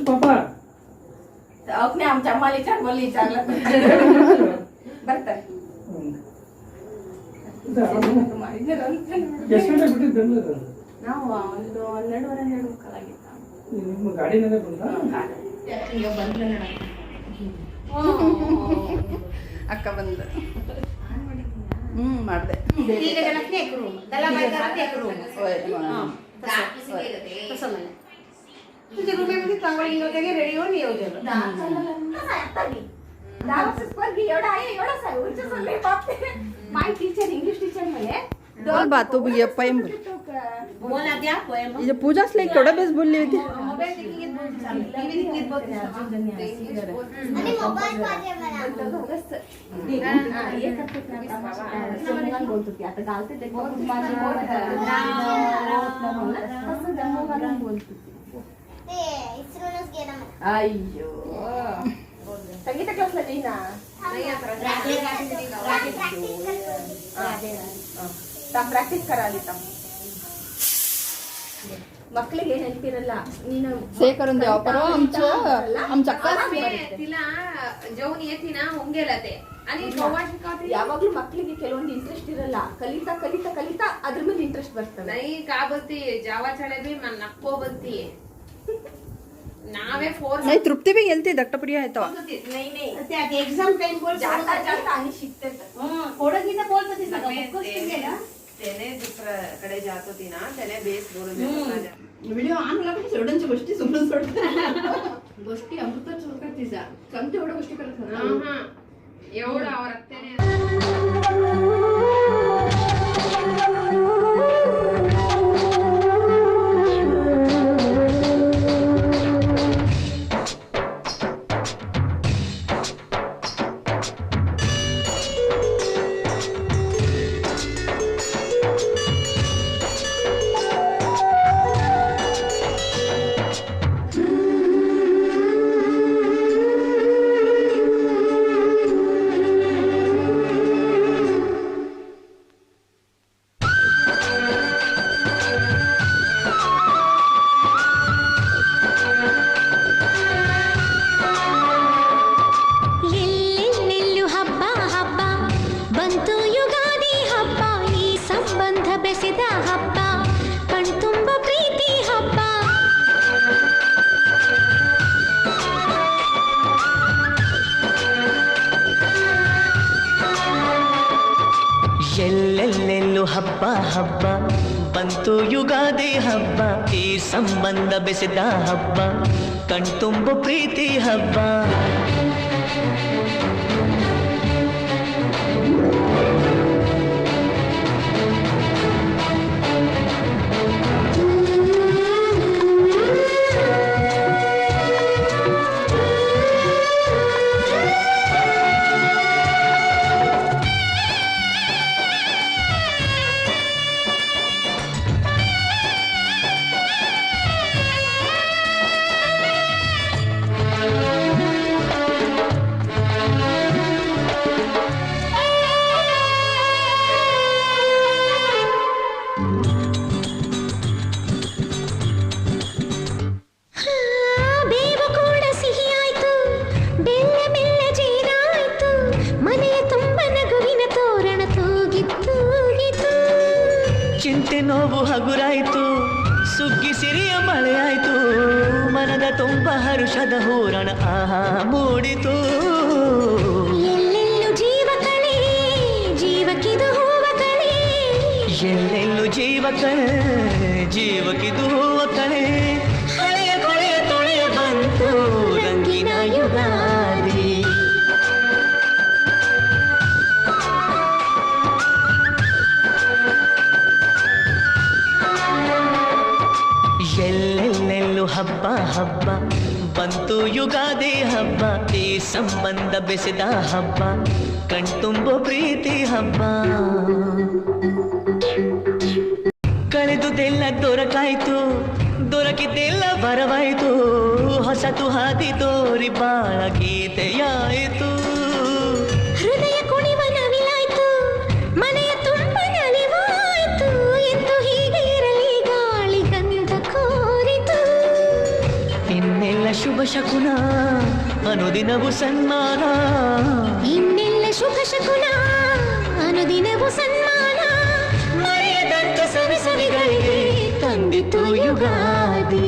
पापा आमच्या मालीच्या बोली विचारलं ಬರ್ತಾರೆ ನಾವು ಒಂದು 12:30 ಕಾಲಾಗಿತ್ತು ನಿಮ್ಮ ಗಾಡಿನಲ್ಲೇ ಬಂದ ಈಗ ಬಂದ್ಲು ಅಕ್ಕ ಬಂದು ಮಾಡಿದೆ तुझे रूम में चांगली इंग्लिश के रेडी हो नहीं हो जाए एवढा आहे एवढा आहे उंच सल्ले पापते माय टीचर इंग्लिश टीचर म्हणे बोल बात तो ये पोएम बोला द्या पोएम ये पूजा से थोड़ा बेस बोल ली थी मोबाईल देखील टीव्ही देखील बघ आणि मोबाईल पाहिजे मला हे करते ना बाबा बोलतो की आता गावते ते खूप माझी तसं जम्मू मधून बोलतो ते इसरूनच गेला मला अय्यो संगीत क्लासला जाई ना ಪ್ರಾಕ್ಟೀಸ್ ಕರಾಲಿತಾ ಮಕ್ಕಳಿಗೆ ನೆನಪಿರಲ್ಲ ನೀನು करून द्या पर आमच्या तिला जेवण येते ना होंगेलते आणि गोवा शिकवते ಯಾವಾಗಲೂ ಮಕ್ಕಳಿಗೆ ಕೆಲವೊಂದು ಇಂಟ್ರೆಸ್ಟ್ ಇರಲ್ಲ ಕಲಿತಾ ಕಲಿತಾ ಕಲಿತಾ ಅದ್ರ ಮೇಲೆ ಇಂಟ್ರೆಸ್ಟ್ ಬರ್ತದೆ नाही का बोलती जावा चढे बी मन नको बोलती नावे फोर्स नाही तृप्ती भी गेलती दट्टपडी आहे तो नाही नाही त्या एक्झाम टाइम बोल जाता जाता आणि शिकते कोडगीने बोलत होती सगळं त्याने दुसऱ्याकडे जात होती ना त्याने बेस बोलून व्हिडिओ आणला पण सोडांच्या गोष्टी सोडून सोडतात गोष्टी अमृतच सोडतात तिचा कम तेवढ्या गोष्टी करत होता एवढं आवर त्याने ಎಲ್ಲೆಲ್ಲೆಲ್ಲೂ ಹಬ್ಬ ಹಬ್ಬ ಬಂತು ಯುಗಾದಿ ಹಬ್ಬ ಈ ಸಂಬಂಧ ಬೆಸೆದ ಹಬ್ಬ ಕಣ್ತುಂಬು ಪ್ರೀತಿ ಹಬ್ಬ ಚಿಂತೆ ನೋವು ಹಗುರಾಯಿತು ಸುಗ್ಗಿ ಸಿರಿಯ ಮಳೆಯಾಯಿತು ಮನದ ತುಂಬ ಹರುಷದ ಹೂರಣ ಆಹಾ ಮೂಡಿತು ಎಲ್ಲೆಲ್ಲೂ ಜೀವ ಕಳೆ ಜೀವಕ್ಕಿದು ಹೂವ ಕಳೆ ಎಲ್ಲೆಲ್ಲೂ ಜೀವ ಕಳೆ ಜೀವಕ್ಕಿದು ಹೂವ ಕಳೆ ಹಳೆಯ ಕೊಳೆಯ ತೊಳೆಯ ಬಂತು ರಂಗಿನ ಯುಗಾದಿ ಎಲ್ಲೆಲ್ಲೆಲ್ಲೂ ಹಬ್ಬ ಹಬ್ಬ ಬಂತು ಯುಗಾದಿ ಹಬ್ಬ ಈ ಸಂಬಂಧ ಬೆಸೆದ ಹಬ್ಬ ಕಣ್ತುಂಬೋ ಪ್ರೀತಿ ಹಬ್ಬ ಕಳೆದುದೆಲ್ಲ ದೊರಕಾಯ್ತು ದೊರಕಿದ್ದೆಲ್ಲ ಬರವಾಯಿತು ಹೊಸತು ಹಾದಿ ತೋರಿ ಬಾಳ ಗೀತೆಯಾಯಿತು ಹೃದಯ ಕುಣಿವ ನವಿಲಾಯ್ತು ಮನೆಯ ತುಂಬ ನಲಿವಾಯ್ತು ಎಂದು ಹೀಗೆ ಇರಲಿ ಗಾಳಿ ಗಂಧ ಕೋರಿತು ಇನ್ನೆಲ್ಲ ಶುಭ ಶಕುನ ಅನುದಿನವು ಸನ್ಮಾನ ಇನ್ನೆಲ್ಲ ಶುಭ ಶಕುನ ಅನುದಿನವೂ ಸನ್ಮಾನ ಮರೆಯದಂತ ಸವಿ ಸವಿಗಳಿಗೆ ತಂದಿತು ಯುಗಾದಿ